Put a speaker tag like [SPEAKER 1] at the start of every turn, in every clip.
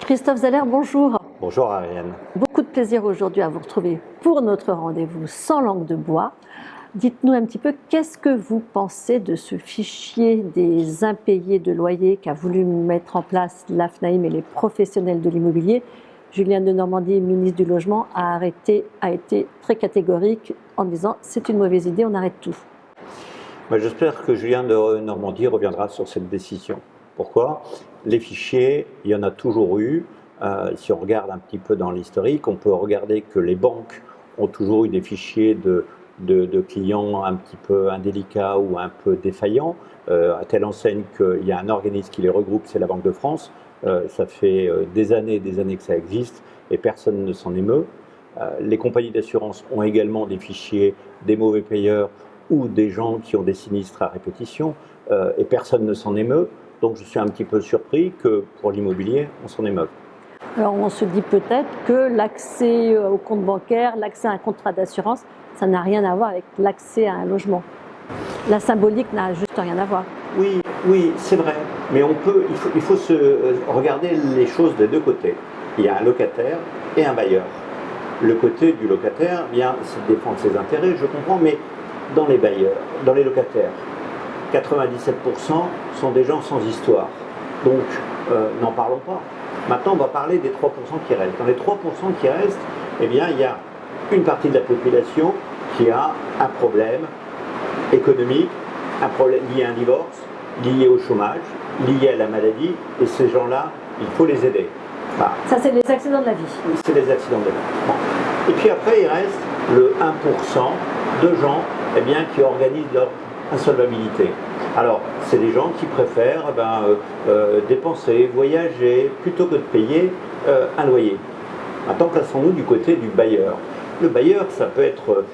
[SPEAKER 1] Christophe Zeller, bonjour.
[SPEAKER 2] Bonjour Ariane.
[SPEAKER 1] Beaucoup de plaisir aujourd'hui à vous retrouver pour notre rendez-vous sans langue de bois. Dites-nous un petit peu, qu'est-ce que vous pensez de ce fichier des impayés de loyer qu'a voulu mettre en place l'AFNAIM et les professionnels de l'immobilier? Julien Denormandie, ministre du Logement, a été très catégorique en disant c'est une mauvaise idée, on arrête tout.
[SPEAKER 2] J'espère que Julien Denormandie reviendra sur cette décision. Pourquoi? Les fichiers, il y en a toujours eu. Si on regarde un petit peu dans l'historique, on peut regarder que les banques ont toujours eu des fichiers de clients un petit peu indélicats ou un peu défaillants, à telle enseigne qu'il y a un organisme qui les regroupe, c'est la Banque de France. Ça fait des années que ça existe et personne ne s'en émeut. Les compagnies d'assurance ont également des fichiers des mauvais payeurs ou des gens qui ont des sinistres à répétition et personne ne s'en émeut. Donc je suis un petit peu surpris que pour l'immobilier, on s'en émeuve.
[SPEAKER 1] Alors on se dit peut-être que l'accès au compte bancaire, l'accès à un contrat d'assurance, ça n'a rien à voir avec l'accès à un logement. La symbolique n'a juste rien à voir.
[SPEAKER 2] Oui, c'est vrai. Mais il faut regarder les choses des deux côtés. Il y a un locataire et un bailleur. Le côté du locataire, c'est de défendre ses intérêts, je comprends, mais dans les bailleurs, dans les locataires, 97% sont des gens sans histoire. Donc, n'en parlons pas. Maintenant, on va parler des 3% qui restent. Dans les 3% qui restent, il y a une partie de la population qui a un problème économique, un problème lié à un divorce, lié au chômage, lié à la maladie, et ces gens-là, il faut les aider.
[SPEAKER 1] Ça, c'est les accidents de la vie.
[SPEAKER 2] C'est les accidents de la vie. Bon. Et puis après, il reste le 1% de gens qui organisent leur insolvabilité. Alors, c'est des gens qui préfèrent dépenser, voyager, plutôt que de payer un loyer. Maintenant, plaçons-nous du côté du bailleur. Le bailleur, ça peut être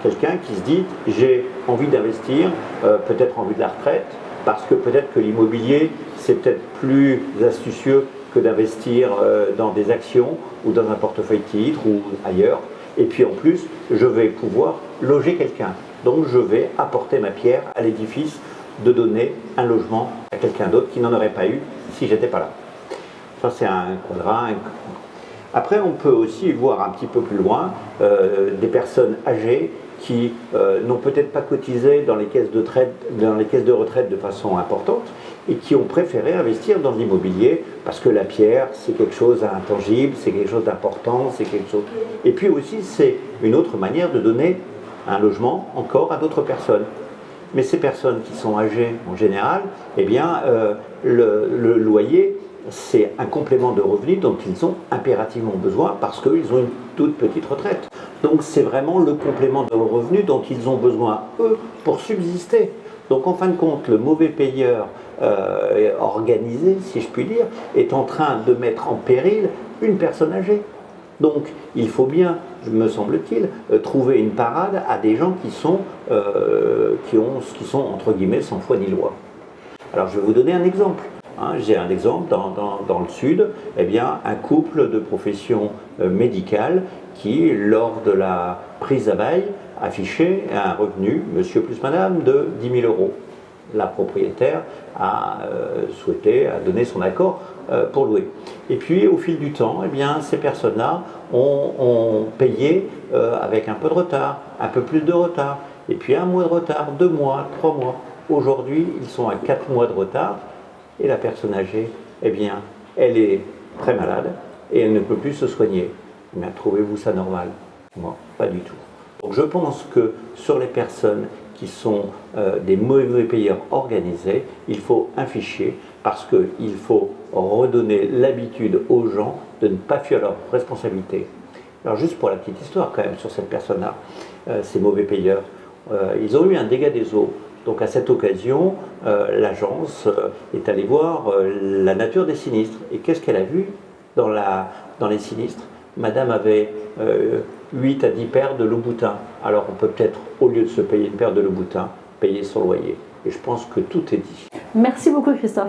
[SPEAKER 2] quelqu'un qui se dit « j'ai envie d'investir, peut-être en vue de la retraite, parce que peut-être que l'immobilier, c'est peut-être plus astucieux que d'investir dans des actions ou dans un portefeuille titre ou ailleurs. Et puis en plus, je vais pouvoir loger quelqu'un. Donc je vais apporter ma pierre à l'édifice de donner un logement à quelqu'un d'autre qui n'en aurait pas eu si j'étais pas là. » Ça, c'est un quadrat. Après, on peut aussi voir un petit peu plus loin des personnes âgées qui n'ont peut-être pas cotisé dans les caisses de retraite de façon importante et qui ont préféré investir dans l'immobilier parce que la pierre, c'est quelque chose d'intangible, c'est quelque chose d'important, c'est quelque chose... Et puis aussi, c'est une autre manière de donner un logement encore à d'autres personnes. Mais ces personnes qui sont âgées en général, le loyer, c'est un complément de revenu dont ils ont impérativement besoin parce qu'ils ont une toute petite retraite. Donc c'est vraiment le complément de revenu dont ils ont besoin, eux, pour subsister. Donc en fin de compte, le mauvais payeur organisé, si je puis dire, est en train de mettre en péril une personne âgée. Donc il faut bien, me semble-t-il, trouver une parade à des gens qui sont entre guillemets sans foi ni loi. Alors je vais vous donner un exemple. J'ai un exemple dans le sud, un couple de profession médicale qui, lors de la prise à bail, affichait un revenu, monsieur plus madame, de 10 000 €. La propriétaire a donné son accord pour louer. Et puis au fil du temps, ces personnes-là ont payé avec un peu de retard, un peu plus de retard, et puis 1 mois de retard, 2 mois, 3 mois. Aujourd'hui, ils sont à 4 mois de retard. Et la personne âgée, elle est très malade et elle ne peut plus se soigner. Mais trouvez-vous ça normal? Moi, pas du tout. Donc je pense que sur les personnes qui sont des mauvais payeurs organisés, il faut un fichier parce qu'il faut redonner l'habitude aux gens de ne pas fuir leurs responsabilités. Alors juste pour la petite histoire quand même sur cette personne-là, ces mauvais payeurs, ils ont eu un dégât des eaux. Donc à cette occasion, l'agence est allée voir la nature des sinistres. Et qu'est-ce qu'elle a vu dans les sinistres? Madame avait 8 à 10 paires de Louboutin. Alors on peut peut-être, au lieu de se payer une paire de Louboutin, payer son loyer. Et je pense que tout est dit.
[SPEAKER 1] Merci beaucoup Christophe.